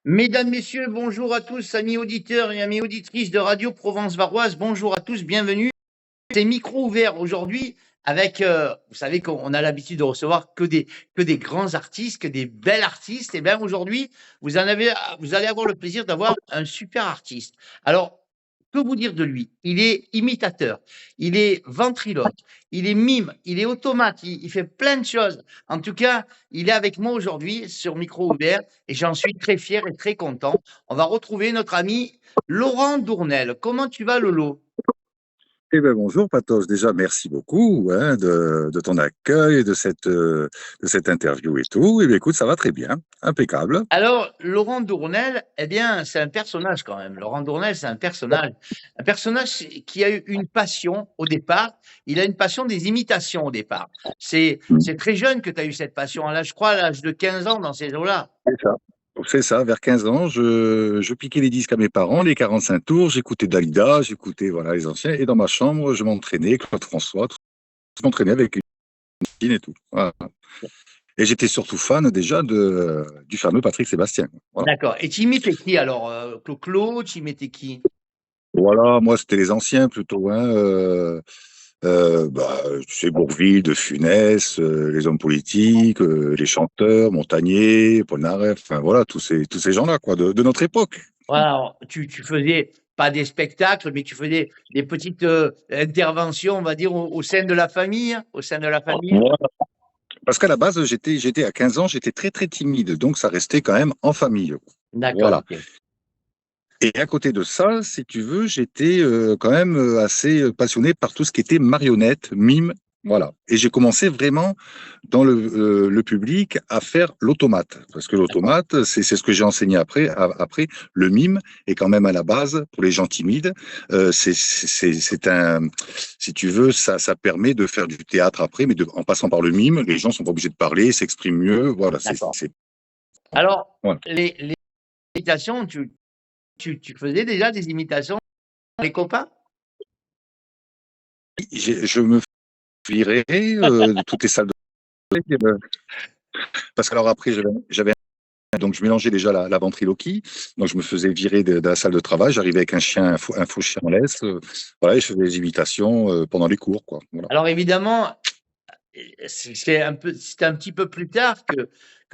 Mesdames, Messieurs, bonjour à tous, amis auditeurs et amis auditrices de Radio Provence Varoise. Bonjour à tous, bienvenue. C'est micro ouvert aujourd'hui avec, vous savez qu'on a l'habitude de recevoir que des grands artistes, que des belles artistes. Et bien aujourd'hui, vous allez avoir le plaisir d'avoir un super artiste. Alors, que vous dire de lui? Il est imitateur, il est ventriloque, il est mime, il est automate, il fait plein de choses. En tout cas, il est avec moi aujourd'hui sur micro ouvert et j'en suis très fier et très content. On va retrouver notre ami Laurent Dournel. Comment tu vas, Lolo? Eh bien, bonjour Patos. Déjà, merci beaucoup de ton accueil, de cette interview et tout. Eh bien, écoute, ça va très bien, impeccable. Alors, Laurent Dournel, eh bien, c'est un personnage quand même. Laurent Dournel, c'est un personnage qui a eu une passion au départ. Il a une passion des imitations au départ. C'est très jeune que tu as eu cette passion. Là, je crois, à l'âge de 15 ans, dans ces eaux-là. C'est ça. C'est ça, vers 15 ans, je piquais les disques à mes parents, les 45 tours, j'écoutais Dalida, j'écoutais voilà, les anciens, et dans ma chambre, je m'entraînais, Claude François, je m'entraînais avec une machine et tout. Voilà. Et j'étais surtout fan déjà du fameux Patrick Sébastien. Voilà. D'accord. Et tu imitais qui alors? Clo-Clo, tu imitais qui? Voilà, moi, c'était les anciens plutôt. Tu sais, Bourvil, De Funès, les hommes politiques, les chanteurs, Montagnier, Polnareff, enfin voilà, tous ces gens-là, quoi, de notre époque. Voilà, alors, tu faisais pas des spectacles, mais tu faisais des petites interventions, on va dire, au sein de la famille, au sein de la famille. Voilà. Parce qu'à la base, j'étais à 15 ans, j'étais très très timide, donc ça restait quand même en famille. D'accord, Voilà. ok. Et à côté de ça, si tu veux, j'étais quand même assez passionné par tout ce qui était marionnette, mime, voilà. Et j'ai commencé vraiment dans le public à faire l'automate, parce que D'accord. l'automate, c'est ce que j'ai enseigné après. Après, le mime est quand même à la base pour les gens timides. C'est un, si tu veux, ça permet de faire du théâtre après, mais en passant par le mime, les gens sont pas obligés de parler, s'expriment mieux. Voilà, D'accord. Alors, voilà. les imitations, tu faisais déjà des imitations les copains? Je me virais de toutes les salles de parce que alors après j'avais donc je mélangeais déjà la ventriloquie, donc je me faisais virer de la salle de travail, j'arrivais avec un chien, un faux chien en laisse, voilà, et je faisais des imitations pendant les cours, quoi. Voilà. Alors évidemment, c'est un petit peu plus tard que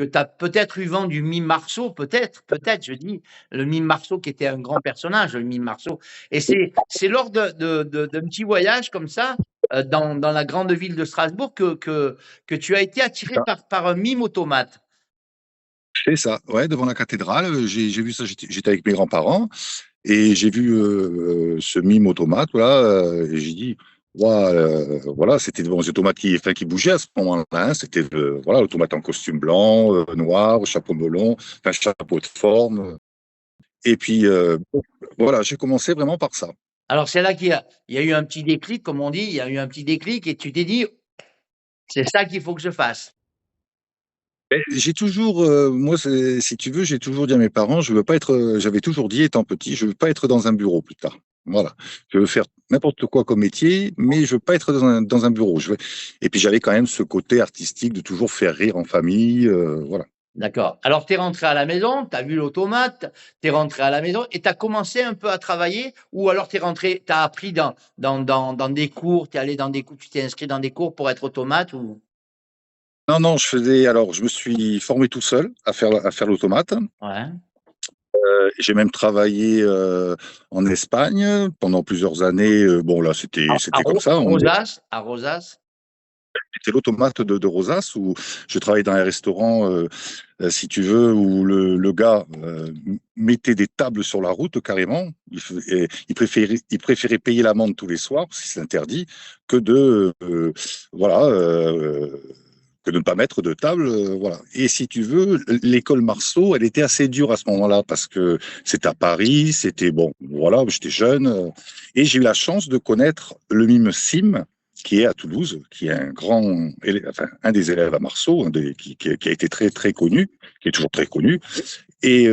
tu as peut-être eu vent du mime Marceau, peut-être, je dis, le mime Marceau qui était un grand personnage, le mime Marceau. Et c'est lors d'un petit voyage comme ça, dans la grande ville de Strasbourg, que tu as été attiré par un mime automate. C'est ça, ouais, devant la cathédrale, j'ai vu ça, j'étais avec mes grands-parents et j'ai vu ce mime automate, voilà, et j'ai dit, voilà, c'était bon, des automates qui bougeaient à ce moment-là, hein, c'était voilà, l'automate en costume blanc, noir, chapeau melon, enfin chapeau de forme, et puis voilà, j'ai commencé vraiment par ça. Alors c'est là il y a eu un petit déclic, comme on dit, il y a eu un petit déclic et tu t'es dit, c'est ça qu'il faut que je fasse. J'ai toujours, moi, si tu veux, j'ai toujours dit à mes parents, je veux pas être, j'avais toujours dit étant petit, je veux pas être dans un bureau plus tard. Voilà. Je veux faire n'importe quoi comme métier, mais je veux pas être dans un bureau. Et puis j'avais quand même ce côté artistique de toujours faire rire en famille, voilà. D'accord. Alors, tu es rentré à la maison, tu as vu l'automate, tu es rentré à la maison et tu as commencé un peu à travailler ou alors tu es rentré, tu as appris dans des cours, tu es allé dans des cours, tu t'es inscrit dans des cours pour être automate ou… Non, non, alors je me suis formé tout seul à faire l'automate. Ouais. J'ai même travaillé en Espagne pendant plusieurs années. Bon, là, c'était comme ça. À Rosas. C'était l'automate de Rosas où je travaillais dans un restaurant, si tu veux, où le gars mettait des tables sur la route carrément. Il préférait payer l'amende tous les soirs, si c'est interdit, que voilà. Que de ne pas mettre de table, voilà. Et si tu veux, l'école Marceau, elle était assez dure à ce moment-là parce que c'était à Paris, c'était bon, voilà, j'étais jeune, et j'ai eu la chance de connaître le mime Sim, qui est à Toulouse, qui est un des élèves à Marceau, qui a été très très connu, qui est toujours très connu, et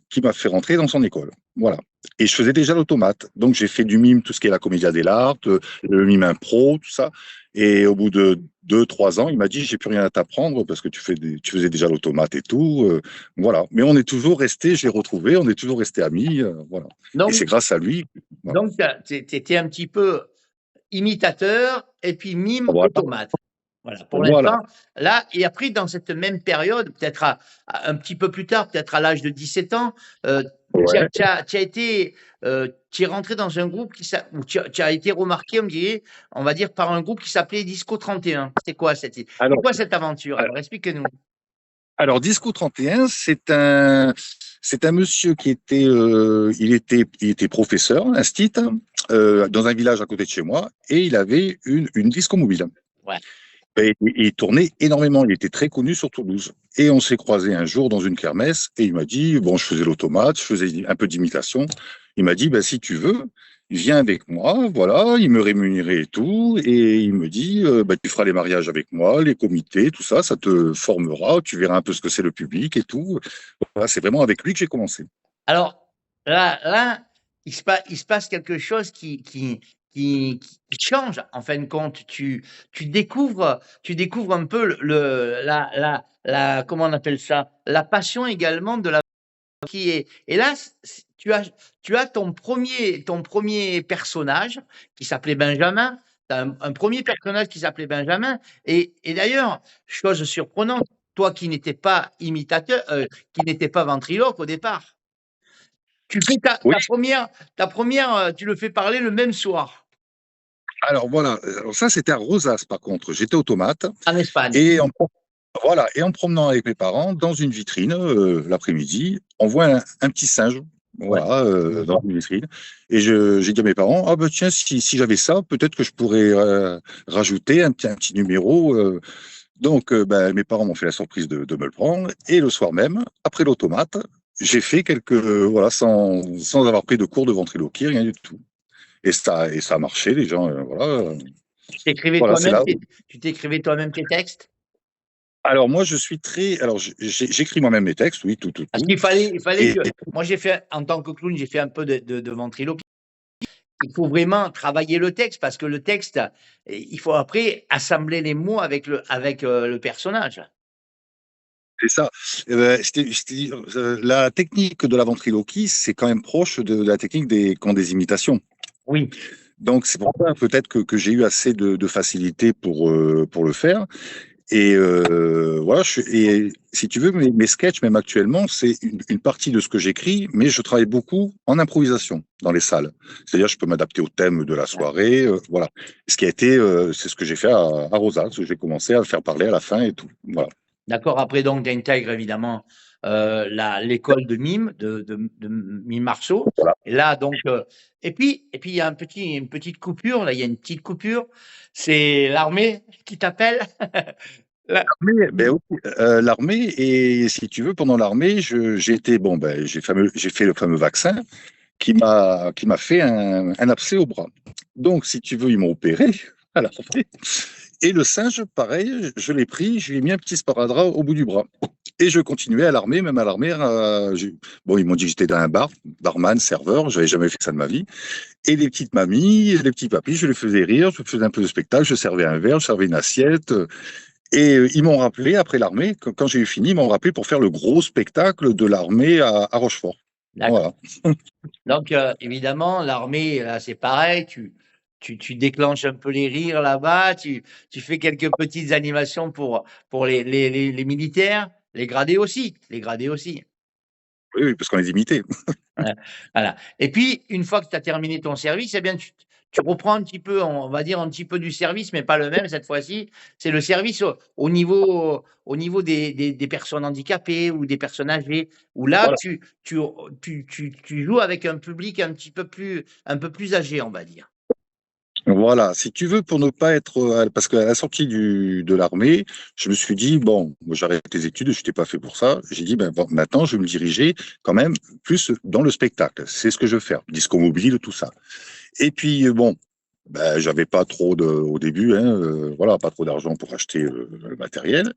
qui m'a fait rentrer dans son école. Voilà. Et je faisais déjà l'automate. Donc j'ai fait du mime, tout ce qui est la commedia dell'arte, le mime impro, tout ça. Et au bout de 2, 3 ans, il m'a dit, j'ai plus rien à t'apprendre parce que tu faisais déjà l'automate et tout. Voilà. Mais on est toujours resté, je l'ai retrouvé, on est toujours resté amis. Voilà. Et Donc, c'est grâce à lui. Voilà. donc tu étais un petit peu imitateur et puis mime Voilà. automate. Voilà, pour Voilà. l'instant, là, et après, dans cette même période, peut-être un petit peu plus tard, peut-être à l'âge de 17 ans, Ouais. tu as été, tu es rentré dans un groupe où tu as été remarqué, on va dire, par un groupe qui s'appelait Disco 31. C'est Alors, quoi cette aventure? Alors, explique-nous. alors Disco 31, c'est un monsieur qui était, il était professeur, instit, dans un village à côté de chez moi, et il avait une disco mobile. Ouais. Et il tournait énormément, il était très connu sur Toulouse. Et on s'est croisé un jour dans une kermesse, et il m'a dit, bon, je faisais l'automate, je faisais un peu d'imitation. Il m'a dit, bah, si tu veux, viens avec moi, voilà, il me rémunérait et tout, et il me dit, bah, tu feras les mariages avec moi, les comités, tout ça, ça te formera, tu verras un peu ce que c'est le public et tout. Voilà, c'est vraiment avec lui que j'ai commencé. Alors, là, il se passe quelque chose qui change, en fin de compte. Tu découvres un peu comment on appelle ça? La passion également de la qui est. Et là, tu as ton premier personnage qui s'appelait Benjamin. Tu as un premier personnage qui s'appelait Benjamin. Et d'ailleurs, chose surprenante, toi qui n'étais pas imitateur, qui n'étais pas ventriloque au départ. Tu fais Oui, ta première, tu le fais parler le même soir, alors voilà, alors ça c'était à Rosas par contre, j'étais automate, en Espagne. et voilà, et en promenant avec mes parents dans une vitrine l'après-midi, on voit un petit singe, Ouais. voilà, dans une vitrine. Et j'ai dit à mes parents, ah ben tiens, si j'avais ça, peut-être que je pourrais rajouter un petit numéro. Donc, ben, mes parents m'ont fait la surprise de me le prendre. Et le soir même, après l'automate, j'ai fait voilà, sans avoir pris de cours de ventriloquie, rien du tout. Et ça a marché, les gens, voilà. Tu t'écrivais Voilà, c'est toi-même là. tu t'écrivais toi-même tes textes? Alors moi, je suis très. Alors j'écris moi-même mes textes, oui, tout, tout, Parce tout. il fallait Et que moi j'ai fait en tant que clown, j'ai fait un peu de ventriloquie. Il faut vraiment travailler le texte parce que le texte, il faut après assembler les mots avec le personnage. c'est ça. La technique de la ventriloquie, c'est quand même proche de la technique des imitations. Oui, Donc c'est pour ça peut-être que j'ai eu assez de facilité pour le faire. Et voilà, et si tu veux, mes sketchs, même actuellement, c'est une partie de ce que j'écris, mais je travaille beaucoup en improvisation dans les salles. C'est-à-dire, je peux m'adapter au thème de la soirée, voilà. Ce qui a été, c'est ce que j'ai fait à Rosas, où j'ai commencé à faire parler à la fin et tout. Voilà. d'accord. Après donc tu intègres évidemment, l'école de mime de mime Marceau Voilà. et là donc, et puis il y a une petite coupure, là, il y a une petite coupure, c'est l'armée qui t'appelle. Là L'armée, ben oui, l'armée, et si tu veux, pendant l'armée, j'ai été, bon, ben, j'ai fait le fameux vaccin qui m'a fait un abcès au bras. Donc, si tu veux, ils m'ont opéré à l'armée. Et le singe, pareil, je l'ai pris, je lui ai mis un petit sparadrap au bout du bras. Et je continuais à l'armée, même à l'armée. Bon, ils m'ont dit que j'étais dans un bar, barman, serveur, j'avais jamais fait ça de ma vie. Et les petites mamies, les petits papis, je les faisais rire, je faisais un peu de spectacle, je servais un verre, je servais une assiette. Et ils m'ont rappelé, après l'armée, quand j'ai eu fini, ils m'ont rappelé pour faire le gros spectacle de l'armée à Rochefort. d'accord. Voilà. Donc, évidemment, l'armée, là, c'est pareil, tu déclenches un peu les rires là-bas, tu fais quelques petites animations pour les militaires, les gradés aussi. Oui, oui, parce qu'on les imitait. Voilà. Et puis, une fois que tu as terminé ton service, eh bien, tu reprends un petit peu, on va dire un petit peu du service, mais pas le même cette fois-ci. C'est le service au niveau des personnes handicapées ou des personnes âgées, où là, Voilà. tu joues avec un public un peu plus âgé, on va dire. Voilà, si tu veux, pour ne pas être, parce qu'à la sortie de l'armée, je me suis dit, bon, moi, j'arrête les études, je n'étais pas fait pour ça. J'ai dit, ben, bon, maintenant, je vais me diriger quand même plus dans le spectacle. C'est ce que je veux faire, disco mobile, tout ça. Et puis, bon, ben, j'avais pas trop au début, hein, voilà, pas trop d'argent pour acheter le matériel.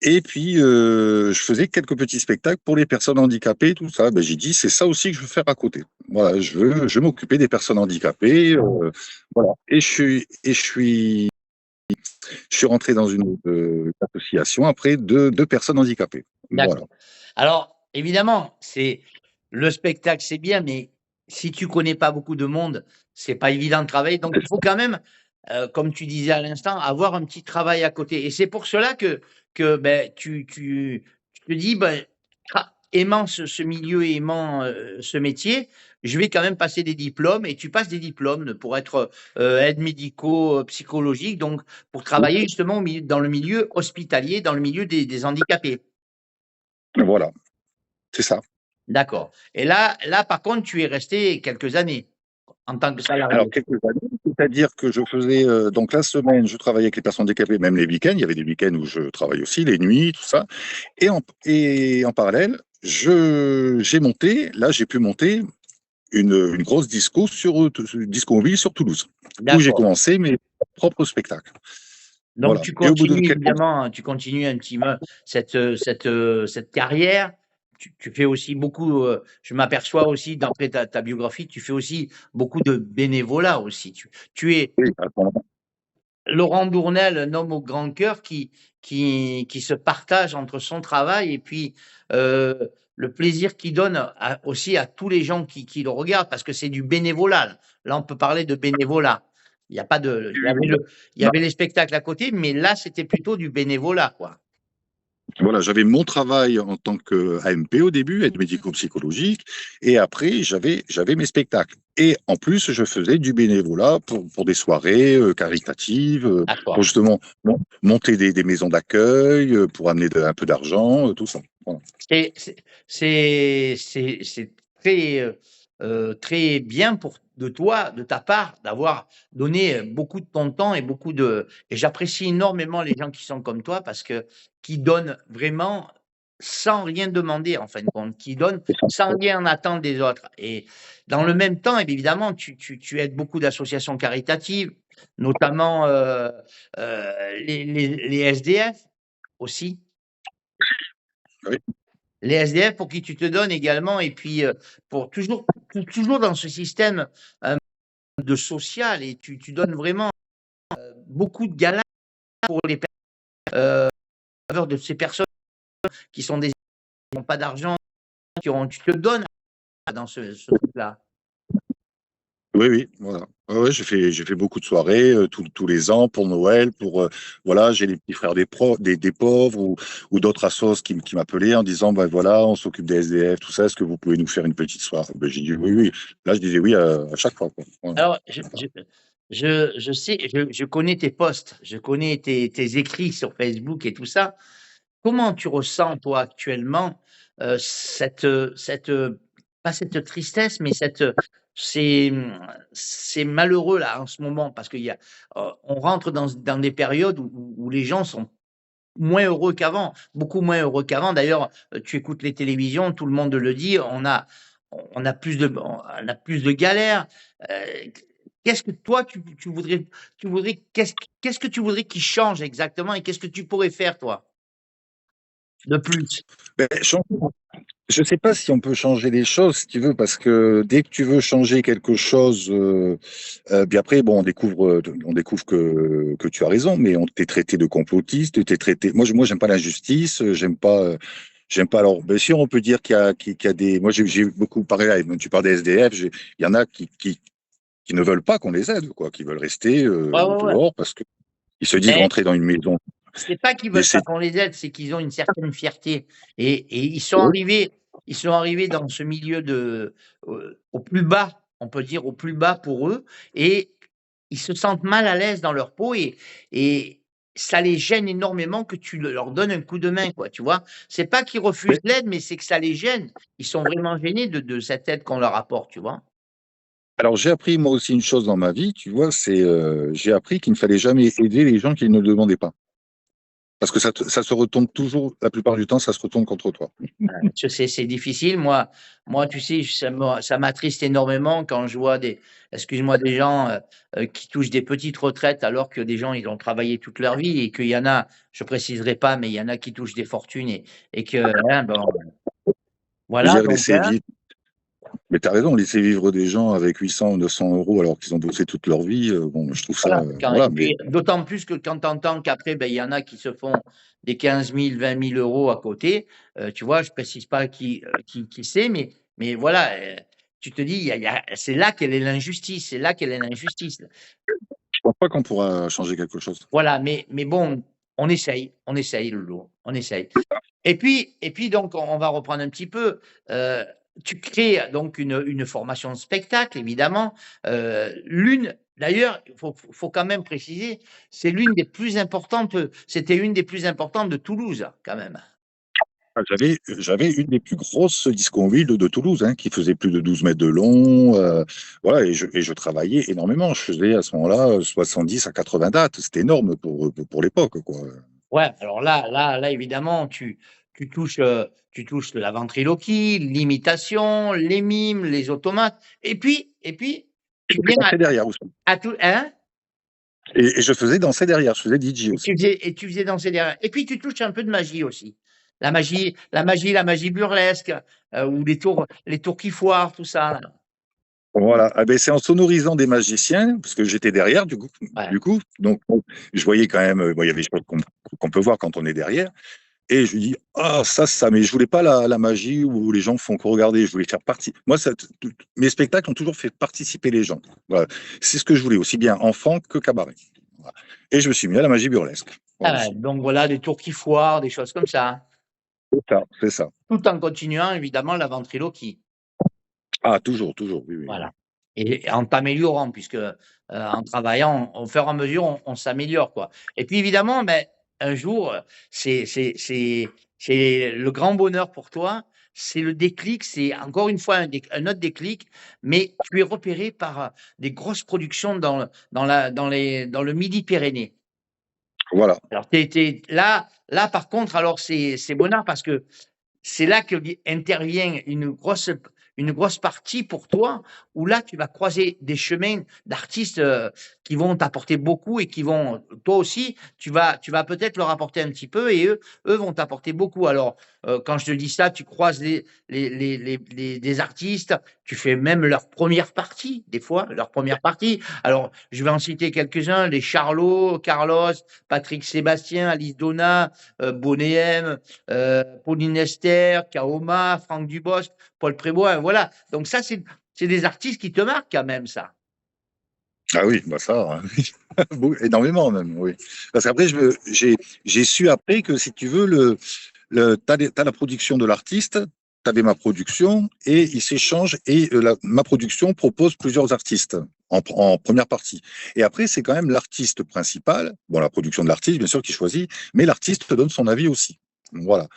Et puis, je faisais quelques petits spectacles pour les personnes handicapées, tout ça. Ben, j'ai dit, c'est ça aussi que je veux faire à côté. Voilà, je veux m'occuper des personnes handicapées. Voilà. Et je suis Je suis rentré dans une association après de personnes handicapées. Voilà. D'accord. Alors, évidemment, c'est le spectacle, c'est bien, mais si tu connais pas beaucoup de monde, c'est pas évident de travailler. Donc, il faut quand même, comme tu disais à l'instant, avoir un petit travail à côté. Et c'est pour cela que ben, tu te dis, ben, aimant ce milieu, aimant ce métier, je vais quand même passer des diplômes. Et tu passes des diplômes pour être aide médico-psychologique, donc pour travailler justement dans le milieu hospitalier, dans le milieu des handicapés. Voilà, c'est ça. D'accord. Et là, par contre, tu es resté quelques années en tant que Alors, salarié. quelques années, c'est-à-dire que je faisais, donc la semaine, je travaillais avec les personnes handicapées, même les week-ends. Il y avait des week-ends où je travaillais aussi, les nuits, tout ça. Et en parallèle, j'ai pu monter une grosse disco mobile sur Toulouse, où j'ai D'accord. commencé mes propres spectacles. Donc Voilà. tu Et au bout de continues quelques évidemment, tu continues un petit peu cette carrière. Tu fais aussi beaucoup, je m'aperçois aussi d'après ta biographie, tu fais aussi beaucoup de bénévolat aussi. Tu es années, à ce moment-là. Laurent Dournel, un homme au grand cœur qui se partage entre son travail et puis le plaisir qu'il donne aussi à tous les gens qui le regardent, parce que c'est du bénévolat. Là, on peut parler de bénévolat. Il y a pas de, il y avait les spectacles à côté, mais là, c'était plutôt du bénévolat, quoi. Voilà, j'avais mon travail en tant qu'AMP au début, aide médico-psychologique, et après j'avais mes spectacles. Et en plus, je faisais du bénévolat pour des soirées caritatives, pour D'accord. justement monter des maisons d'accueil, pour amener un peu d'argent, tout ça. Voilà. C'est c'est c'est très, très bien de toi, de ta part, d'avoir donné, beaucoup de ton temps et j'apprécie énormément les gens qui sont comme toi parce que qui donnent vraiment sans rien demander en fin de compte, qui donnent sans rien attendre des autres et dans le même temps, évidemment, tu aides beaucoup d'associations caritatives, notamment, les SDF aussi. Oui, Les SDF pour qui tu te donnes également et puis, pour toujours dans ce système, de social et tu donnes vraiment beaucoup de galas pour les en faveur de ces personnes qui sont qui n'ont pas d'argent, tu te donnes dans ce truc-là. oui, oui, voilà. Ouais, ouais, j'ai fait beaucoup de soirées tous les ans pour Noël, voilà, j'ai les petits frères des pauvres ou d'autres assos qui m'appelaient en disant ben voilà, on s'occupe des SDF, tout ça, est-ce que vous pouvez nous faire une petite soirée? Ben, j'ai dit oui, oui. Là, je disais oui à chaque fois, quoi. Voilà. Alors je sais, je connais tes posts, je connais tes écrits sur Facebook et tout ça. Comment tu ressens, toi, actuellement, pas cette tristesse, mais c'est malheureux, là, en ce moment, parce on rentre dans des périodes où les gens sont moins heureux qu'avant, beaucoup moins heureux qu'avant. D'ailleurs, tu écoutes les télévisions, tout le monde le dit, on a plus de galères. Heu, Qu'est-ce que toi, qu'est-ce que tu voudrais qu'il change exactement et qu'est-ce que tu pourrais faire, toi? De plus. Ben, je ne sais pas si on peut changer les choses, si tu veux, parce que dès que tu veux changer quelque chose, puis après, bon, on découvre que tu as raison, mais on t'est traité de complotiste, t'es traité. Moi, j'aime pas l'injustice, j'aime pas. Alors, ben, si on peut dire qu'il y a des. Moi, j'ai beaucoup parlé. Tu parles des SDF, il y en a qui ne veulent pas qu'on les aide, quoi, qui veulent rester Ouais, ouais, ouais. dehors parce que ils se disent Mais rentrer dans une maison. c'est pas qu'ils Mais veulent pas c'est qu'on les aide, c'est qu'ils ont une certaine fierté et oui, ils sont arrivés dans ce milieu au plus bas, on peut dire au plus bas pour eux et ils se sentent mal à l'aise dans leur peau et ça les gêne énormément que tu leur donnes un coup de main, quoi, tu vois? C'est pas qu'ils refusent l'aide, mais c'est que ça les gêne. Ils sont vraiment gênés de cette aide qu'on leur apporte, tu vois? Alors j'ai appris moi aussi une chose dans ma vie, tu vois, j'ai appris qu'il ne fallait jamais aider les gens qui ne le demandaient pas. Parce que ça se retourne toujours, la plupart du temps, ça se retourne contre toi. Je sais, c'est difficile. Moi, tu sais, ça m'attriste énormément quand je vois excuse-moi, des gens qui touchent des petites retraites alors que des gens, ils ont travaillé toute leur vie et qu'il y en a, je préciserai pas, mais il y en a qui touchent des fortunes et que, hein, bon, voilà, J'ai donc, laissé hein, vite. Mais tu as raison, laisser vivre des gens avec 800 ou 900 euros alors qu'ils ont bossé toute leur vie, bon, je trouve ça, Voilà. voilà, Et puis, d'autant plus que quand tu entends qu'après, ben, il y en a qui se font des 15 000, 20 000 euros à côté, tu vois, je précise pas qui c'est, mais voilà, tu te dis, c'est là qu'elle est l'injustice, c'est là qu'elle est l'injustice. je pense pas qu'on pourra changer quelque chose. Voilà, mais bon, on essaye, Lolo, on essaye. Et puis donc, on va reprendre un petit peu. Tu crées donc une formation de spectacle, évidemment. D'ailleurs, il faut quand même préciser, c'est l'une des plus importantes, c'était une des plus importantes de Toulouse, quand même. Ah, j'avais une des plus grosses disconvilles de Toulouse, hein, qui faisait plus de 12 mètres de long, voilà, et je travaillais énormément. Je faisais à ce moment-là 70 à 80 dates. C'était énorme pour l'époque, quoi. Ouais, alors là, évidemment, tu touches la ventriloquie, l'imitation, les mimes, les automates, et puis, tu Je viens dansais derrière aussi. à tout, hein? Et je faisais danser derrière, je faisais DJ Et aussi. tu faisais danser derrière. Et puis tu touches un peu de magie aussi. La magie burlesque, ou les tours qui foirent, tout ça. Voilà. Ah ben, c'est en sonorisant des magiciens, parce que j'étais derrière, du coup, Ouais. donc bon, je voyais quand même, bon, il y avait des choses qu'on peut voir quand on est derrière. Et je lui dis, ah, ça, mais je voulais pas la magie où les gens font que regarder, je voulais faire partie. Moi, mes spectacles ont toujours fait participer les gens. Voilà. C'est ce que je voulais, aussi bien enfant que cabaret. Voilà. Et je me suis mis à la magie burlesque. Voilà, Ah ouais, aussi. donc voilà, des tours qui foirent, des choses comme ça. C'est ça, c'est ça. Tout en continuant, évidemment, la ventriloquie. Ah, toujours, toujours, oui, oui, oui. Voilà. Et en t'améliorant, puisque en travaillant, au fur et à mesure, on s'améliore, quoi. Et puis évidemment, ben, un jour, c'est le grand bonheur pour toi, c'est le déclic, c'est encore une fois un autre déclic, mais tu es repéré par des grosses productions dans le Midi-Pyrénées. Voilà. Alors, là, par contre, alors c'est bonheur parce que c'est là que intervient une grosse partie pour toi, où là, tu vas croiser des chemins d'artistes qui vont t'apporter beaucoup et qui vont, toi aussi, tu vas peut-être leur apporter un petit peu et eux vont t'apporter beaucoup. Alors, quand je te dis ça, tu croises des artistes, tu fais même leur première partie, des fois, leur première partie. Alors, je vais en citer quelques-uns, les Charlot, Carlos, Patrick Sébastien, Alice Donna, Bonnet M, Pauline Esther, Kaoma, Franck Dubosc, Paul Prébois, voilà. Donc ça, c'est des artistes qui te marquent quand même, ça. Ah oui, bah ça, énormément même, oui. Parce qu'après, j'ai su après que si tu veux, t'as la production de l'artiste, t'avais ma production, et ils s'échangent, et ma production propose plusieurs artistes en première partie. Et après, c'est quand même l'artiste principal, bon, la production de l'artiste, bien sûr, qui choisit, mais l'artiste te donne son avis aussi. Voilà.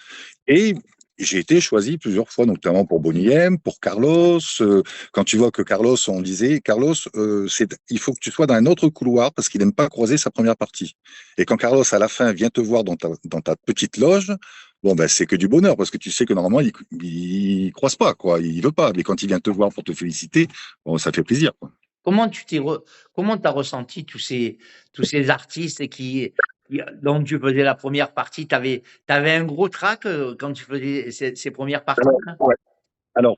Et j'ai été choisi plusieurs fois, notamment pour Bonnie M, pour Carlos. Quand tu vois que Carlos, on disait, Carlos, il faut que tu sois dans un autre couloir parce qu'il n'aime pas croiser sa première partie. Et quand Carlos, à la fin, vient te voir dans ta petite loge, bon, ben, c'est que du bonheur parce que tu sais que normalement, il croise pas, quoi. Il veut pas. Mais quand il vient te voir pour te féliciter, bon, ça fait plaisir, quoi. Comment comment t'as ressenti tous ces artistes dont tu faisais la première partie? T'avais un gros trac quand tu faisais ces premières parties, Alors, là? ouais. Alors,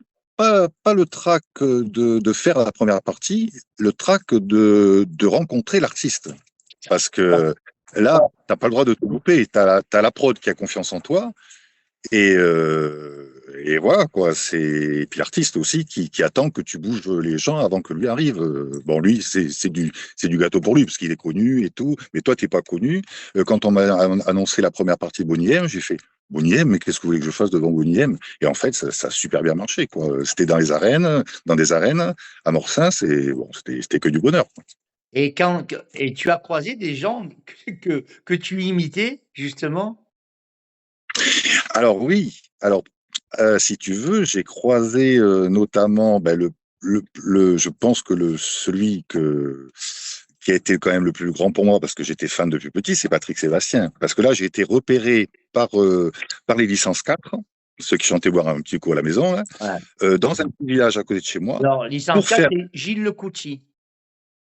pas le trac de faire la première partie, le trac de rencontrer l'artiste. Parce que là, t'as pas le droit de te louper. T'as la prod qui a confiance en toi. Et voilà, quoi. Et puis l'artiste aussi qui attend que tu bouges les gens avant que lui arrive. Bon, lui, c'est du gâteau pour lui, parce qu'il est connu et tout. Mais toi, t'es pas connu. Quand on m'a annoncé la première partie de Bonnie M, j'ai fait Bonnie M, mais qu'est-ce que vous voulez que je fasse devant Bonnie M? Et en fait, ça a super bien marché, quoi. C'était dans des arènes, à Morsins, et bon, c'était que du bonheur, quoi. Et tu as croisé des gens que tu imitais, justement? Alors oui, alors si tu veux, j'ai croisé notamment ben, je pense que celui qui a été quand même le plus grand pour moi parce que j'étais fan depuis petit, c'est Patrick Sébastien. Parce que là, j'ai été repéré par les licences 4, ceux qui chantaient boire un petit coup à la maison, là, Ouais. dans un petit village à côté de chez moi, Alors, licence pour 4, faire. c'est Gilles Lecoutier.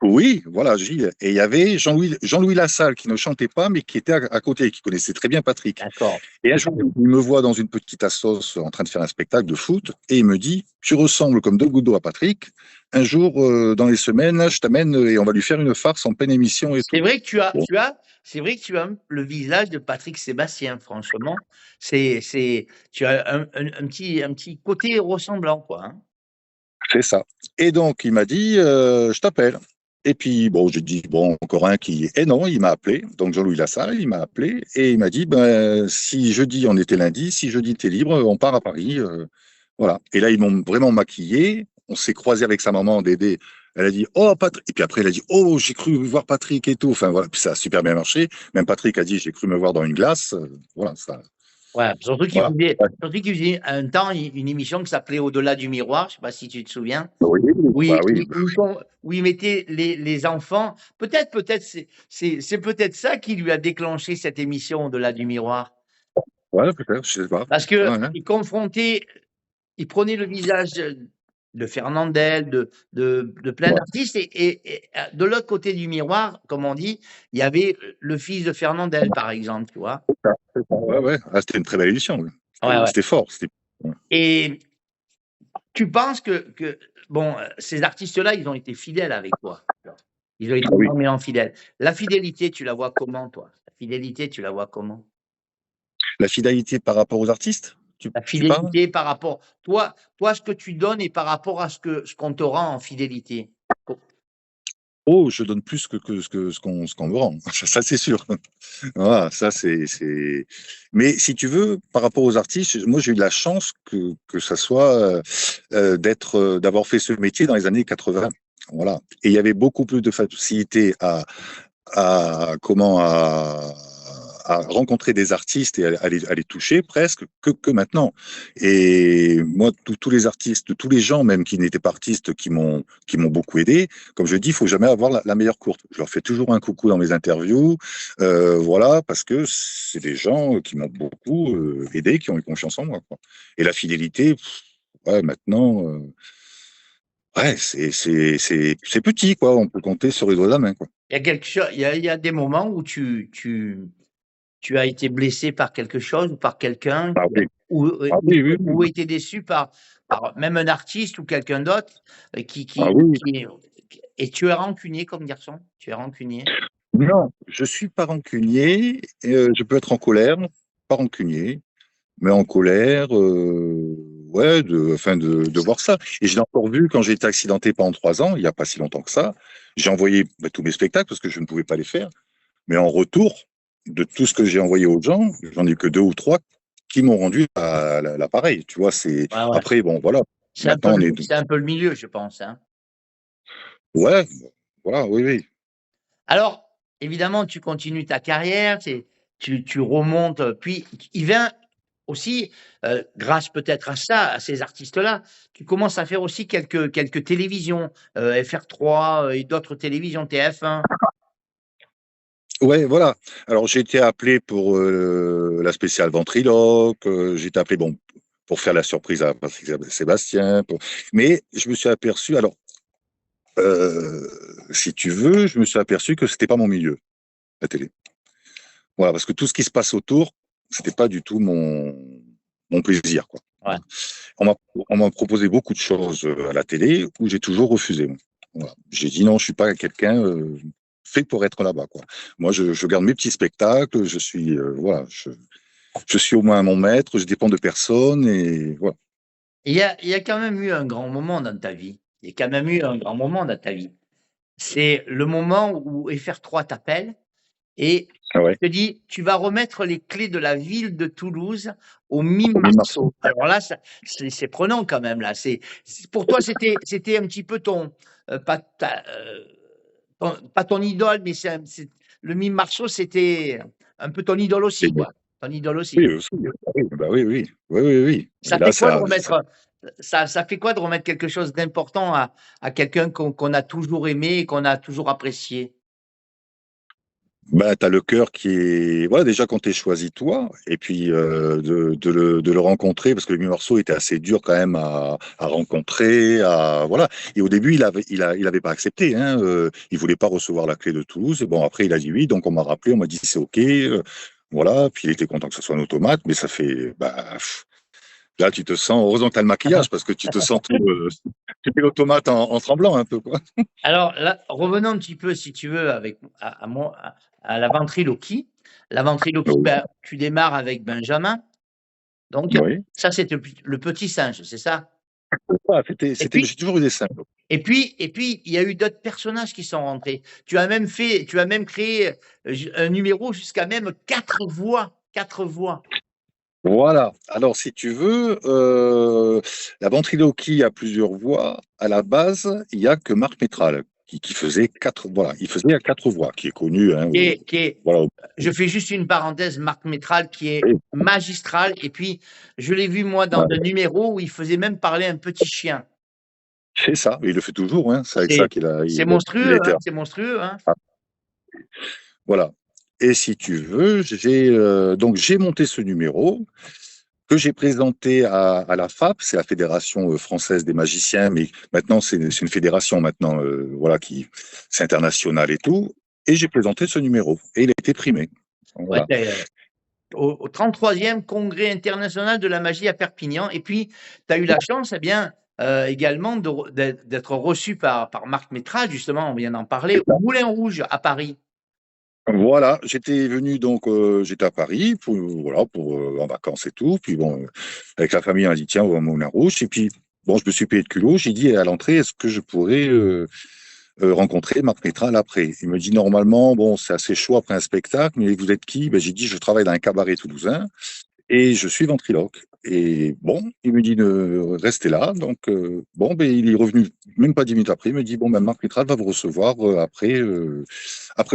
Oui, voilà, Gilles. Et il y avait Jean-Louis Lassalle qui ne chantait pas, mais qui était à côté, qui connaissait très bien Patrick. D'accord. Et un jour, il me voit dans une petite assoce en train de faire un spectacle de foot et il me dit, tu ressembles comme deux gouttes d'eau à Patrick. Un jour, dans les semaines, je t'amène et on va lui faire une farce en pleine émission et C'est tout. vrai que Bon, c'est vrai que tu as le visage de Patrick Sébastien, franchement. Tu as un petit côté ressemblant, quoi, hein. c'est ça. Et donc, il m'a dit, je t'appelle. Et puis, bon, j'ai dit, bon, encore un qui. Et non, il m'a appelé. Donc, Jean-Louis Lassalle, il m'a appelé et il m'a dit, ben, si jeudi, on était lundi, si jeudi, t'es libre, on part à Paris. Voilà. Et là, ils m'ont vraiment maquillé. On s'est croisé avec sa maman, Dédé. Elle a dit, oh, Patrick. Et puis après, elle a dit, oh, j'ai cru voir Patrick et tout. Enfin, voilà. Puis ça a super bien marché. Même Patrick a dit, j'ai cru me voir dans une glace. Voilà, ça. Ouais, Voilà. surtout qu'il faisait un temps une émission qui s'appelait Au-delà du miroir, je sais pas si tu te souviens, Oui, bah oui. où il mettait les enfants. Peut-être c'est peut-être ça qui lui a déclenché cette émission Au-delà du miroir. Ouais, peut-être, je sais pas. Parce que Ouais, ouais. il prenait le visage de Fernandel, de plein Ouais. d'artistes, et de l'autre côté du miroir, comme on dit, il y avait le fils de Fernandel, par exemple, tu vois. Ouais, ouais. Ah, c'était une très belle édition. Oui. Ouais, ouais. C'était fort. C'était. Ouais. Et tu penses que bon, ces artistes-là, ils ont été fidèles avec toi. Ils ont été Ah oui. énormément fidèles. La fidélité, tu la vois comment, toi? La fidélité, tu la vois comment? La fidélité par rapport aux artistes, La tu parles? fidélité par rapport toi, ce que tu donnes et par rapport à ce qu'on te rend en fidélité. Oh, je donne plus ce qu'on me rend. Ça, c'est sûr. Voilà, ça, c'est. Mais si tu veux, par rapport aux artistes, moi, j'ai eu de la chance que ça soit d'avoir fait ce métier dans les années 80. Voilà. Et il y avait beaucoup plus de facilité à rencontrer des artistes et à les toucher presque que maintenant. Et moi, tous les artistes, tous les gens même qui n'étaient pas artistes, qui m'ont beaucoup aidé, comme je dis, il faut jamais avoir la meilleure courte. Je leur fais toujours un coucou dans mes interviews, voilà, parce que c'est des gens qui m'ont beaucoup aidé, qui ont eu confiance en moi, quoi. Et la fidélité, ouais, maintenant, ouais, c'est petit, quoi. On peut compter sur les doigts de la main, quoi. Il y a quelque chose, il y a des moments où tu as été blessé par quelque chose ou par quelqu'un, Ah oui, ah oui, oui, oui. ou été déçu par même un artiste ou quelqu'un d'autre Ah oui. et tu es rancunier comme garçon? Tu es rancunier? Non, je suis pas rancunier. Je peux être en colère, pas rancunier, mais en colère, ouais, enfin de voir ça. Et je l'ai encore vu quand j'ai été accidenté pendant 3 ans, il n'y a pas si longtemps que ça. J'ai envoyé tous mes spectacles parce que je ne pouvais pas les faire. Mais en retour de tout ce que j'ai envoyé aux gens, j'en ai que 2 ou 3 qui m'ont rendu l'appareil. Tu vois, c'est Ouais, ouais. après, bon, voilà. Maintenant, on est. C'est un peu le milieu, je pense, hein. Ouais, voilà, oui, oui. Alors, évidemment, tu continues ta carrière, tu remontes, puis il vient aussi, grâce peut-être à ça, à ces artistes-là, tu commences à faire aussi quelques télévisions, FR3 et d'autres télévisions, TF1. Ouais, voilà. Alors j'ai été appelé pour la spéciale ventriloque. J'ai été appelé bon pour faire la surprise à Patrick Sébastien. Mais je me suis aperçu. Alors, si tu veux, je me suis aperçu que c'était pas mon milieu, la télé. Voilà, parce que tout ce qui se passe autour, c'était pas du tout mon plaisir, quoi. Ouais. On m'a proposé beaucoup de choses à la télé où j'ai toujours refusé. Moi. Voilà. J'ai dit non, je suis pas quelqu'un fait pour être là-bas, quoi. Moi, je garde mes petits spectacles. Je suis voilà, je suis au moins mon maître. Je dépends de personne et voilà. Il y a quand même eu un grand moment dans ta vie. Il y a quand même eu un grand moment dans ta vie. C'est le moment où FR3 t'appelle et Ah ouais. te dit: «Tu vas remettre les clés de la ville de Toulouse au mime Au mi-mars. Marceau». Alors là, c'est prenant quand même là. Pour toi, c'était un petit peu pas ton idole, mais c'est le mime Marceau, c'était un peu ton idole aussi, quoi. Ton idole aussi. Oui, aussi. Oui, bah oui, oui, oui, oui, oui. Et Ça là, fait quoi de ça fait quoi de remettre quelque chose d'important à quelqu'un qu'on a toujours aimé et qu'on a toujours apprécié? Bah, tu as le cœur qui est. Voilà, déjà quand tu es choisi toi, et puis de le rencontrer, parce que le morceau était assez dur quand même à rencontrer. Voilà. Et au début, il avait pas accepté. Hein, il voulait pas recevoir la clé de Toulouse. Et bon, après, il a dit oui. Donc, on m'a rappelé, on m'a dit c'est OK. Voilà. Puis il était content que ce soit un automate, mais ça fait. Là, tu te sens. Heureusement que tu as le maquillage, parce que tu te sens tout. Tu fais l'automate en tremblant un peu, quoi. Alors là, revenons un petit peu, si tu veux, à la ventriloquie. La ventriloquie, Oui. ben, tu démarres avec Benjamin. Donc, Oui. ça, c'est le petit singe, c'est ça? Ah, Et j'ai puis, toujours eu des seins. il y a eu d'autres personnages qui sont rentrés. Tu as même créé un numéro jusqu'à même 4 voix. 4 voix. Voilà. Alors, si tu veux, la ventriloquie a plusieurs voix. À la base, il y a que Marc Métral qui faisait quatre. Voilà, il faisait à 4 voix, qui est connu. Hein, voilà. Je fais juste une parenthèse, Marc Métral, qui est Oui, magistral. Et puis, je l'ai vu, moi, dans ouais. un numéro où il faisait même parler un petit chien. C'est ça. Il le fait toujours. Hein. C'est avec ça C'est qu'il a, c'est il a monstrueux, hein, été. c'est monstrueux, hein. Voilà. Et si tu veux, j'ai monté ce numéro que j'ai présenté à la FAP, c'est la Fédération française des magiciens, mais maintenant c'est une fédération maintenant, voilà, c'est international et tout. Et j'ai présenté ce numéro et il a été primé. Ouais, Voilà. au 33e congrès international de la magie à Perpignan. Et puis, tu as eu la chance, eh bien, également d'être reçu par Marc Métral, justement, on vient d'en parler, au Moulin Rouge à Paris. Voilà, j'étais venu donc, j'étais à Paris pour en vacances et tout. Puis bon, avec la famille, on a dit tiens, on va au Moulin Rouge. Et puis bon, je me suis payé de culot. J'ai dit à l'entrée, est-ce que je pourrais rencontrer Marc Métral après. Il me dit normalement, bon, c'est assez chaud après un spectacle, mais vous êtes qui? Ben, j'ai dit, je travaille dans un cabaret toulousain et je suis ventriloque. Et bon, il me dit de rester là. Donc, bon, ben, il est revenu même pas 10 minutes après. Il me dit, bon, ben, Marc Métral va vous recevoir après le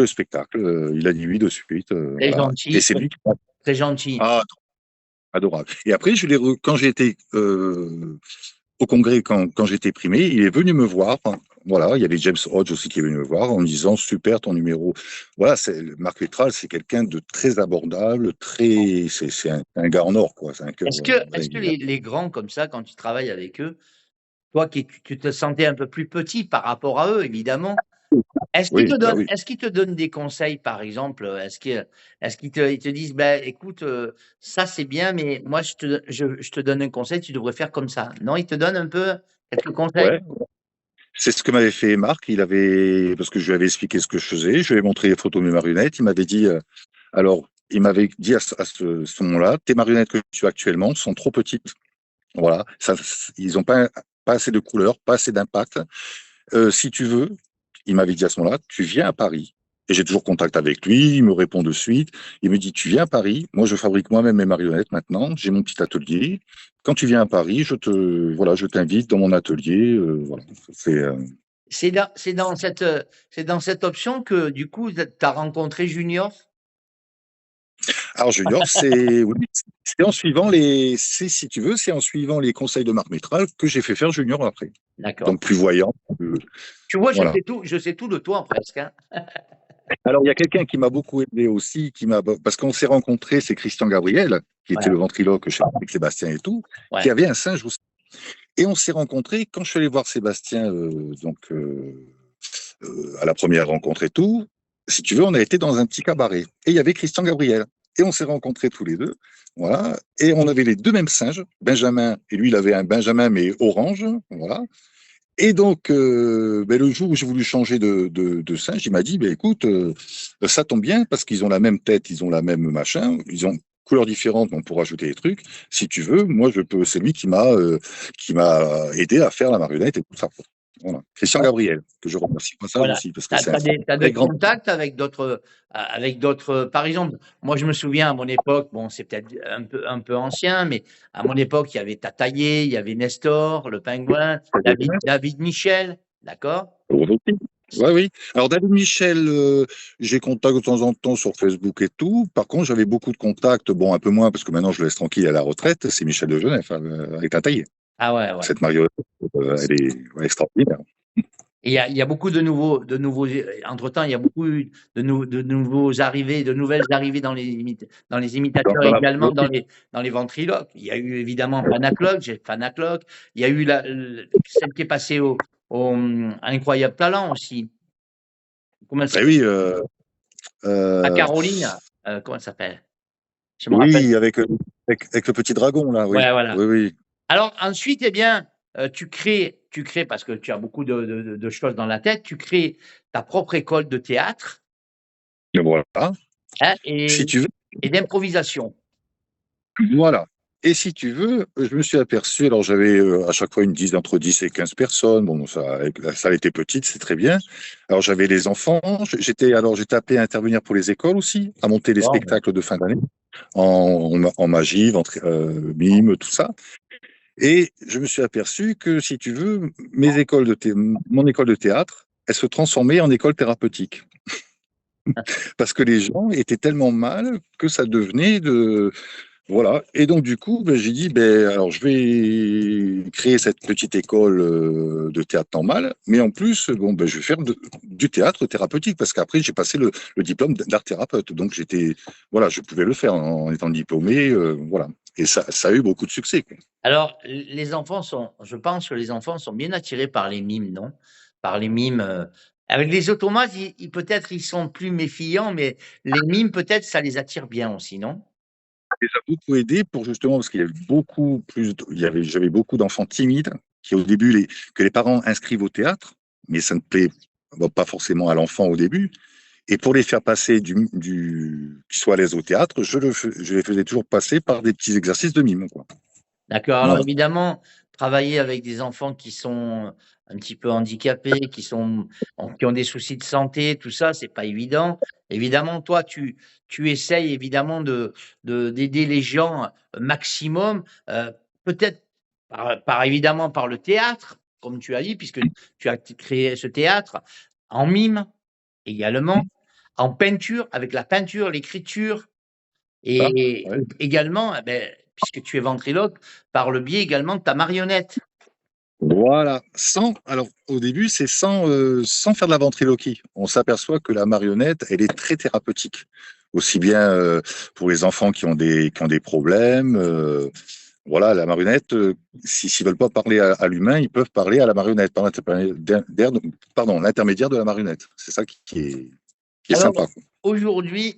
spectacle. Il a dit oui de suite. Très Voilà. Et gentil, c'est lui qui m'a. très gentil. Ah, adorable. Et après, quand j'ai été au congrès, quand j'étais primé, il est venu me voir. Enfin, voilà, il y avait James Hodge aussi qui est venu me voir en me disant super ton numéro. Voilà, Marc Vétral, c'est quelqu'un de très abordable, c'est un gars en or, quoi. C'est un cœur. Est-ce que les grands comme ça, quand tu travailles avec eux, toi tu te sentais un peu plus petit par rapport à eux, évidemment. Oui, bah oui. Est-ce qu'ils te donnent des conseils, par exemple? Ils te disent: «Ben, écoute, ça c'est bien, mais moi je te donne un conseil, tu devrais faire comme ça». Non, ils te donnent un peu quelques conseils? Ouais. C'est ce que m'avait fait Marc. Parce que je lui avais expliqué ce que je faisais, je lui ai montré les photos de mes marionnettes. Il m'avait dit, alors, il m'avait dit ce moment-là, tes marionnettes que tu as actuellement sont trop petites. Voilà, ils n'ont pas assez de couleurs, pas assez d'impact. Si tu veux, il m'avait dit à ce moment-là, tu viens à Paris. Et j'ai toujours contact avec lui, il me répond de suite. Il me dit, tu viens à Paris, moi je fabrique moi-même mes marionnettes maintenant, j'ai mon petit atelier. Quand tu viens à Paris, je t'invite dans mon atelier. Voilà. C'est, C'est dans cette option que, du coup, tu as rencontré Junior? Alors Junior, oui, si tu veux, c'est en suivant les conseils de Marc Métral que j'ai fait faire Junior après. D'accord. Donc plus voyant. Tu vois, Voilà. je sais tout de toi presque, hein. Alors, il y a quelqu'un qui m'a beaucoup aidé aussi, parce qu'on s'est rencontrés, c'est Christian Gabriel, qui était Ouais, le ventriloque chez avec Sébastien et tout, qui ouais. avait un singe aussi. Et on s'est rencontrés quand je suis allé voir Sébastien, à la première rencontre et tout. Si tu veux, on a été dans un petit cabaret. Et il y avait Christian Gabriel. Et on s'est rencontrés tous les deux. Voilà. Et on avait les deux mêmes singes, Benjamin, et lui, il avait un Benjamin, mais orange. Voilà. Et donc, le jour où j'ai voulu changer de singe, il m'a dit, écoute, ça tombe bien parce qu'ils ont la même tête, ils ont la même machin, ils ont couleurs différentes, mais on pourra ajouter des trucs. Si tu veux, moi, je peux. C'est lui qui m'a aidé à faire la marionnette et tout ça. Voilà. Christian Gabriel, que je remercie au passage Voilà. aussi, parce Tu que c'est un as très des grand. contacts avec d'autres, par exemple, moi je me souviens à mon époque, bon c'est peut-être un peu ancien, mais à mon époque, il y avait Tataillé, il y avait Nestor, le Pingouin, David Michel, d'accord? Oui, oui. Alors David Michel, j'ai contact de temps en temps sur Facebook et tout. Par contre, j'avais beaucoup de contacts, bon, un peu moins, parce que maintenant je le laisse tranquille à la retraite, c'est Michel de Genève, avec un taillé. Ah ouais, ouais. Cette marionnette, elle est extraordinaire. Et il y a beaucoup de nouveaux, entre-temps, il y a beaucoup de nouveaux arrivés, de nouvelles arrivées dans les imitateurs et Dans la également politique. dans les ventriloques. Il y a eu évidemment Panacloc, j'ai Panacloc. Il y a eu celle qui est passée au Incroyable Talent aussi. Comment elle Eh s'appelle? oui, À euh, Caroline. Comment elle s'appelle? Je me rappelle. oui, avec le petit dragon, là, oui. Ouais, voilà. Oui, oui. Alors ensuite, eh bien, tu crées parce que tu as beaucoup de choses dans la tête, tu crées ta propre école de théâtre, Et voilà. hein, Si tu veux, et d'improvisation. voilà. Et si tu veux, je me suis aperçu, alors j'avais à chaque fois entre 10 et 15 personnes. Bon, ça était petite, c'est très bien. Alors j'avais les enfants, j'étais appelé à intervenir pour les écoles aussi, à monter les Bon, ben, spectacles de fin d'année, en magie, mime, tout ça. Et je me suis aperçu que, si tu veux, mon école de théâtre, elle se transformait en école thérapeutique. Parce que les gens étaient tellement mal que ça devenait de... Voilà. Et donc, du coup, ben, j'ai dit, ben, alors, je vais créer cette petite école de théâtre normal, mais en plus, bon, ben, je vais faire du théâtre thérapeutique, parce qu'après, j'ai passé le diplôme d'art thérapeute. Donc, voilà, je pouvais le faire en étant diplômé, voilà. Et ça a eu beaucoup de succès, quoi. alors je pense que les enfants sont bien attirés par les mimes, non? Par les mimes, avec les automates, peut-être ils sont plus méfiants, mais les mimes, peut-être, ça les attire bien aussi, non? Ça les a beaucoup aidés pour, justement, parce qu'il y avait j'avais beaucoup d'enfants timides qui, au début, que les parents inscrivent au théâtre, mais ça ne plaît pas forcément à l'enfant au début. Et pour les faire passer qu'ils soient à l'aise au théâtre, je les faisais toujours passer par des petits exercices de mime, quoi. D'accord. Alors Voilà. évidemment, travailler avec des enfants qui sont un petit peu handicapés, qui ont des soucis de santé, tout ça, c'est pas évident. Évidemment, toi, tu essayes évidemment d'aider les gens maximum, peut-être évidemment par le théâtre, comme tu as dit, puisque tu as créé ce théâtre, en mime également, en peinture, avec la peinture, l'écriture, Ça, et ouais. également, puisque tu es ventriloque, par le biais également de ta marionnette. Voilà. Alors, au début, c'est sans faire de la ventriloquie. On s'aperçoit que la marionnette, elle est très thérapeutique. Aussi bien pour les enfants qui ont des problèmes. Voilà, la marionnette, s'ils veulent pas parler à l'humain, ils peuvent parler à la marionnette par l'intermédiaire de la marionnette. C'est ça qui est Alors, sympa, quoi. aujourd'hui,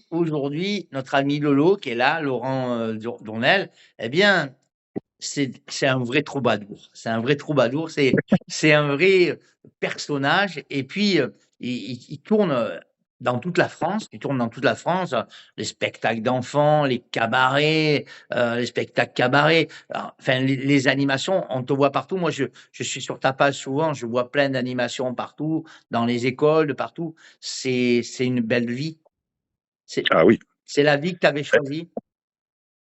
notre ami Lolo, qui est là, Laurent Dournel, eh bien, c'est un vrai troubadour. C'est un vrai troubadour. C'est un vrai personnage. Et puis, il tourne dans toute la France. Il tourne dans toute la France. Les spectacles d'enfants, les cabarets, les spectacles cabarets. Enfin, les animations, on te voit partout. Moi, je suis sur ta page souvent. Je vois plein d'animations partout, dans les écoles, de partout. C'est une belle vie. C'est Ah oui. c'est la vie que tu avais choisie.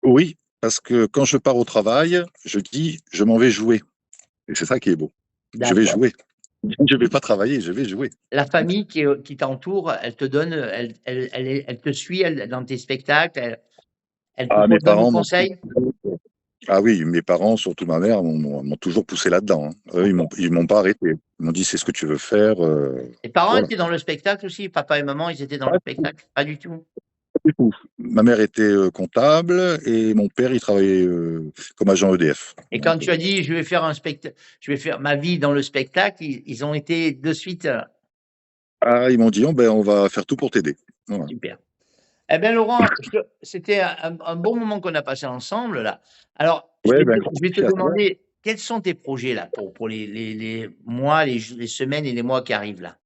Oui, parce que quand je pars au travail, je dis, je m'en vais jouer. Et c'est ça qui est beau. Je vais D'accord. jouer. Je vais pas travailler, je vais jouer. La famille qui t'entoure, elle te donne, elle te suit dans tes spectacles, elle te Ah, mes donne des parents m'ont conseils? Ah oui, mes parents, surtout ma mère, m'ont toujours poussé là-dedans, hein. Eux, ils m'ont pas arrêté. Ils m'ont dit, c'est ce que tu veux faire. Tes parents Voilà. étaient dans le spectacle aussi? Papa et maman, ils étaient dans Pas le spectacle? Pas du tout. du tout. Ma mère était comptable et mon père, il travaillait comme agent EDF. Et quand Donc, tu as dit: «Je vais faire un spectacle, je vais faire ma vie dans le spectacle», ils ont été de suite, ils m'ont dit, oh, ben, on va faire tout pour t'aider. Voilà. super. Eh bien, Laurent, c'était un bon moment qu'on a passé ensemble là. Alors, Ouais, ben, je vais te merci à toi. demander, quels sont tes projets là pour les mois, les semaines et les mois qui arrivent là?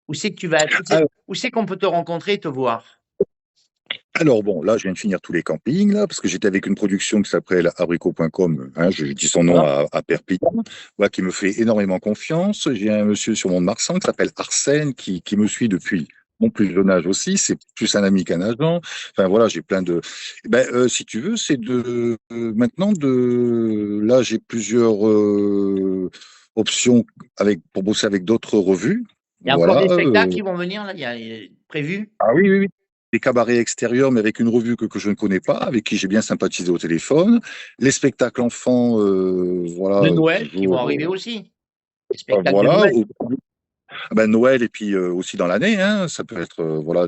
Où c'est que tu vas être? Où c'est qu'on peut te rencontrer et te voir? Alors bon, là, je viens de finir tous les campings, là, parce que j'étais avec une production qui s'appelle abricot.com, hein, je dis son nom D'accord? à Perpignan, voilà, qui me fait énormément confiance. J'ai un monsieur sur Mont-de-Marsan qui s'appelle Arsène, qui me suit depuis mon plus jeune âge aussi. C'est plus un ami qu'un agent. Enfin voilà, j'ai plein de... si tu veux, c'est maintenant Là, j'ai plusieurs options pour bosser avec d'autres revues. Il y a encore Voilà. des spectacles qui vont venir là? Il y a prévu? Ah oui, oui, oui. Des cabarets extérieurs, mais avec une revue que je ne connais pas, avec qui j'ai bien sympathisé au téléphone. Les spectacles enfants, De voilà, Noël qui vont toujours. arriver aussi. Les spectacles de Voilà. Noël. Ben, Noël et puis aussi dans l'année, hein, ça peut être voilà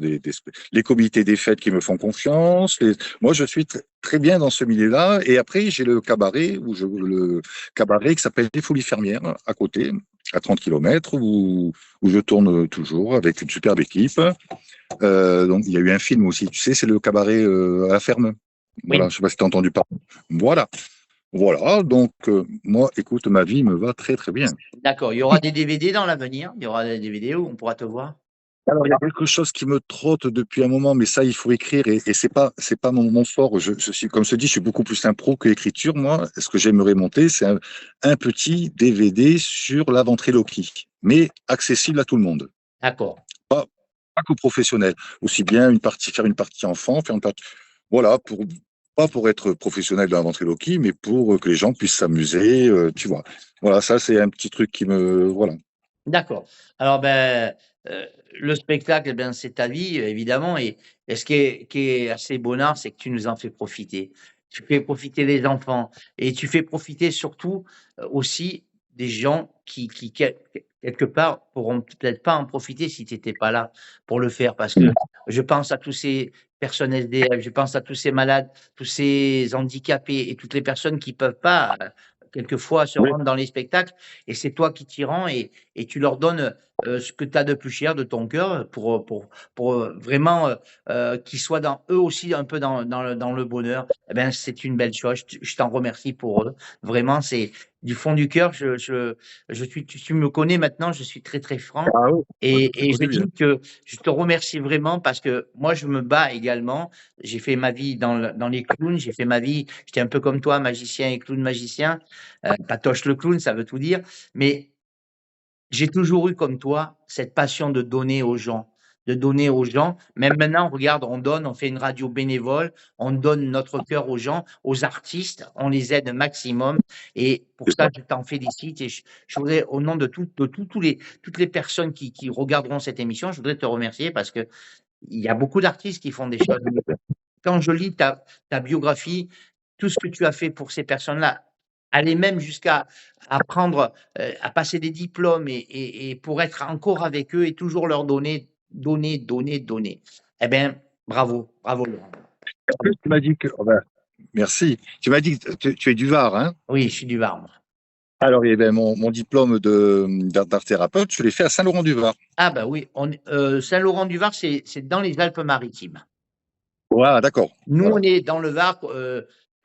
les comités des fêtes qui me font confiance. Moi, je suis très bien dans ce milieu-là. Et après, j'ai le cabaret le cabaret qui s'appelle Les Folies Fermières à côté, à 30 kilomètres, où je tourne toujours avec une superbe équipe. Donc, il y a eu un film aussi, tu sais, c'est le cabaret à la ferme. Voilà, Oui, je sais pas si tu as entendu parler. Voilà, voilà. Donc, moi, écoute, ma vie me va très très bien. d'accord. Il y aura des DVD dans l'avenir? Il y aura des DVD où on pourra te voir? Alors, il y a quelque chose qui me trotte depuis un moment, mais ça, il faut écrire et c'est pas mon moment fort. Je suis, comme je te dis, je suis beaucoup plus impro que écriture. Moi, ce que j'aimerais monter, c'est un petit DVD sur la ventriloquie, mais accessible à tout le monde. D'accord. Pas, pas qu'aux professionnels. Aussi bien faire une partie enfant, faire une partie, voilà, pas pour être professionnel de la ventriloquie, mais pour que les gens puissent s'amuser, tu vois. Voilà, ça, c'est un petit truc voilà. D'accord. Alors, le spectacle, eh bien, c'est ta vie, évidemment, et ce qui est assez bonnard, c'est que tu nous en fais profiter. Tu fais profiter les enfants et tu fais profiter surtout, aussi des gens qui quelque part, pourront peut-être pas en profiter si tu étais pas là pour le faire. Parce que je pense à tous ces personnes SDF, je pense à tous ces malades, tous ces handicapés et toutes les personnes qui peuvent pas, quelquefois se Oui. rendre dans les spectacles, et c'est toi qui t'y rends et tu leur donnes ce que tu as de plus cher de ton cœur pour vraiment qu'ils soient eux aussi un peu dans le bonheur. Eh ben, c'est une belle chose. Je t'en remercie pour eux. Vraiment, c'est du fond du cœur. Tu me connais maintenant, je suis très, très franc. Ah oui, moi, je t'ai Et je connu bien. dis que je te remercie vraiment parce que moi, je me bats également. J'ai fait ma vie dans les clowns. J'ai fait ma vie, j'étais un peu comme toi, magicien et clown magicien. Patoche le clown, ça veut tout dire. Mais j'ai toujours eu comme toi cette passion de donner aux gens, de donner aux gens. Même maintenant, regarde, on donne, on fait une radio bénévole, on donne notre cœur aux gens, aux artistes, on les aide maximum. Et pour C'est ça, ça. je t'en félicite. Et je voudrais, au nom de toutes les personnes qui regarderont cette émission, je voudrais te remercier parce que il y a beaucoup d'artistes qui font des choses. Quand je lis ta biographie, tout ce que tu as fait pour ces personnes-là, aller même jusqu'à apprendre, à passer des diplômes et pour être encore avec eux et toujours leur donner, donner, donner, donner. Eh bien, bravo, bravo Laurent. Bravo. Tu m'as dit que. Oh ben, merci. Tu m'as dit que tu es du Var, hein? Oui, je suis du Var, moi. Alors, eh ben, mon diplôme d'art thérapeute, je l'ai fait à Saint-Laurent-du-Var. Ah bah oui, Saint-Laurent-du-Var, c'est dans les Alpes-Maritimes. Voilà, d'accord. Nous, on Voilà. est dans le Var,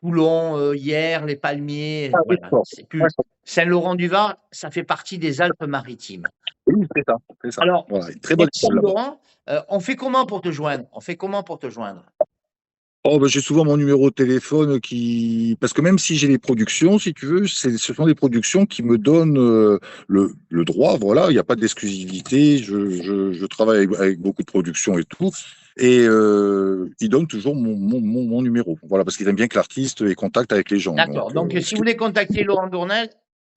Toulon, Hyères, les Palmiers, Ah, voilà, d'accord. c'est plus D'accord. Saint-Laurent-du-Var, ça fait partie des Alpes-Maritimes. Oui, c'est ça. C'est ça. Alors, Voilà. Une très bonne merci école là-bas. Laurent. On fait comment pour te joindre? On fait comment pour te joindre? Oh, ben, j'ai souvent mon numéro de téléphone qui. Parce que même si j'ai des productions, si tu veux, ce sont des productions qui me donnent le droit. Voilà, il n'y a pas d'exclusivité. Je travaille avec beaucoup de productions et tout. Et ils donnent toujours mon numéro. Voilà, parce qu'ils aiment bien que l'artiste ait contact avec les gens. D'accord. Donc, Ce si vous qui voulez contacter Laurent Dournel,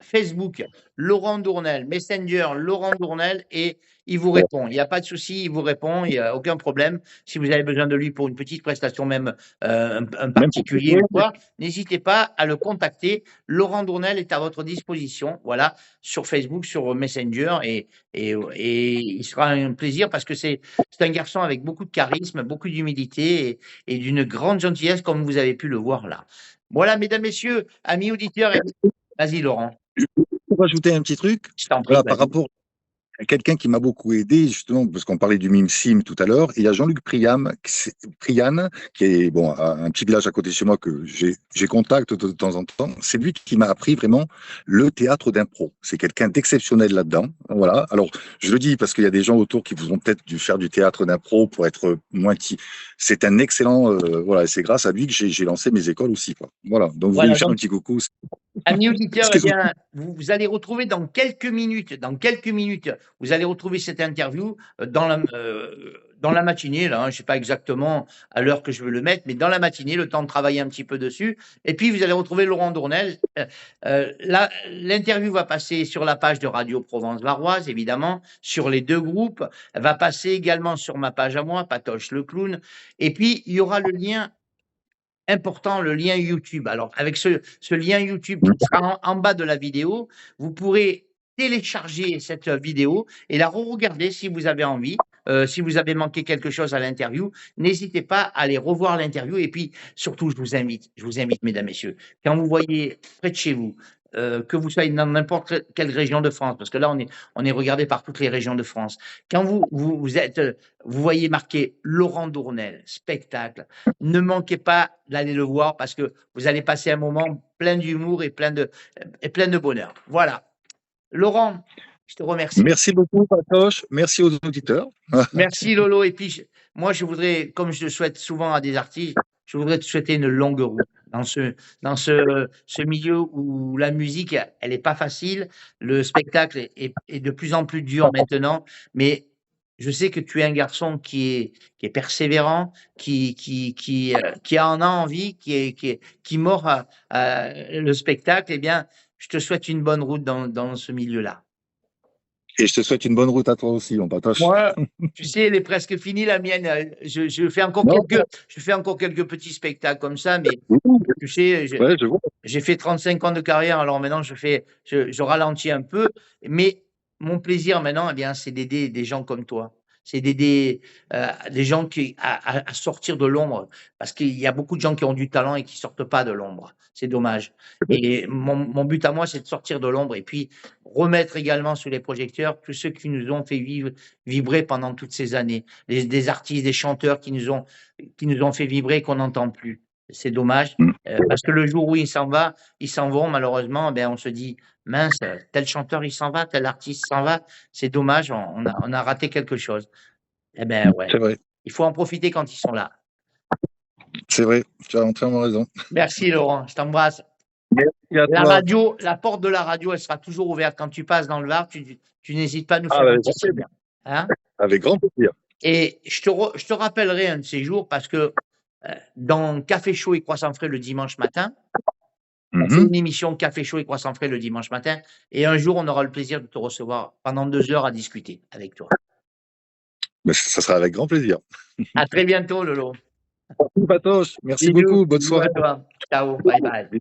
Facebook, Laurent Dournel, Messenger, Laurent Dournel, et il vous est. répond. Il n'y a pas de souci, il vous répond, il n'y a aucun problème. Si vous avez besoin de lui pour une petite prestation, même un Même particulier ou quoi, n'hésitez pas à le contacter. Laurent Dournel est à votre disposition, voilà, sur Facebook, sur Messenger, et il sera un plaisir parce que c'est un garçon avec beaucoup de charisme, beaucoup d'humilité et d'une grande gentillesse, comme vous avez pu le voir là. Voilà, mesdames, messieurs, amis auditeurs, vas-y Laurent, pour rajouter un petit truc, je t'en prie, voilà, par vas-y. rapport quelqu'un qui m'a beaucoup aidé, justement, parce qu'on parlait du mime sim tout à l'heure, et il y a Jean-Luc Priane, qui est bon, à un petit village à côté de chez moi que j'ai contact de temps en temps. C'est lui qui m'a appris vraiment le théâtre d'impro. C'est quelqu'un d'exceptionnel là-dedans. Voilà. Alors, je le dis parce qu'il y a des gens autour qui vous ont peut-être dû faire du théâtre d'impro pour être moins petit. C'est un excellent, voilà, c'est grâce à lui que j'ai lancé mes écoles aussi, quoi. Voilà. Donc, vous voulez lui Voilà, faire un donc, petit coucou. amis auditeurs, eh Excuse-moi. bien, vous allez retrouver dans quelques minutes, vous allez retrouver cette interview dans la matinée, là, hein, je ne sais pas exactement à l'heure que je veux le mettre, mais dans la matinée, le temps de travailler un petit peu dessus. Et puis, vous allez retrouver Laurent Dournel. L'interview va passer sur la page de Radio Provence Varoise, évidemment, sur les deux groupes. Elle va passer également sur ma page à moi, Patoche le clown. Et puis, il y aura le lien important, le lien YouTube. Alors, avec ce lien YouTube qui sera en bas de la vidéo, vous pourrez télécharger cette vidéo et la re-regarder si vous avez envie. Si vous avez manqué quelque chose à l'interview, n'hésitez pas à aller revoir l'interview. Et puis, surtout, je vous invite, mesdames, messieurs, quand vous voyez près de chez vous, que vous soyez dans n'importe quelle région de France, parce que là, on est regardé par toutes les régions de France. Quand vous voyez marqué Laurent Dournel, spectacle, ne manquez pas d'aller le voir parce que vous allez passer un moment plein d'humour et plein de bonheur. Voilà. Laurent, je te remercie. Merci beaucoup, Patoche. Merci aux auditeurs. Merci, Lolo. Et puis, moi, je voudrais, comme je le souhaite souvent à des artistes, je voudrais te souhaiter une longue route dans ce milieu où la musique, elle n'est pas facile. Le spectacle est de plus en plus dur maintenant, mais je sais que tu es un garçon qui est persévérant, qui en a envie, qui mord le spectacle. Eh bien, je te souhaite une bonne route dans ce milieu-là. Et je te souhaite une bonne route à toi aussi, mon Patoche. Moi, tu sais, elle est presque finie, la mienne. Je fais encore quelques petits spectacles comme ça, mais tu sais, Ouais, je vois. j'ai fait 35 ans de carrière, alors maintenant je ralentis un peu, mais mon plaisir maintenant, eh bien, c'est d'aider des gens comme toi. C'est d'aider des gens à sortir de l'ombre, parce qu'il y a beaucoup de gens qui ont du talent et qui sortent pas de l'ombre. C'est dommage. Et mon but à moi, c'est de sortir de l'ombre et puis remettre également sous les projecteurs tous ceux qui nous ont fait vibrer pendant toutes ces années. Des artistes, des chanteurs qui nous ont fait vibrer qu'on n'entend plus. C'est dommage, parce que le jour où ils s'en vont, malheureusement, ben, on se dit, mince, tel chanteur, il s'en va, tel artiste s'en va. C'est dommage, on a raté quelque chose. Eh ben, ouais. C'est vrai. Il faut en profiter quand ils sont là. C'est vrai. Tu as entièrement raison. Merci, Laurent. Je t'embrasse. Merci à toi. La porte de la radio, elle sera toujours ouverte. Quand tu passes dans le Var, tu n'hésites pas à nous Ah, faire bah, un petit signe. Hein? avec grand plaisir. Et je te rappellerai un de ces jours parce que dans Café Chaud et Croissant Frais le dimanche matin, on fait une émission Café Chaud et Croissant Frais le dimanche matin. Et un jour, on aura le plaisir de te recevoir pendant 2 heures à discuter avec toi. Mais ça sera avec grand plaisir. À très bientôt, Lolo. Merci, Patoche. Merci Bisous. beaucoup. Bonne Bisous soirée. à toi. Ciao. Bye bye.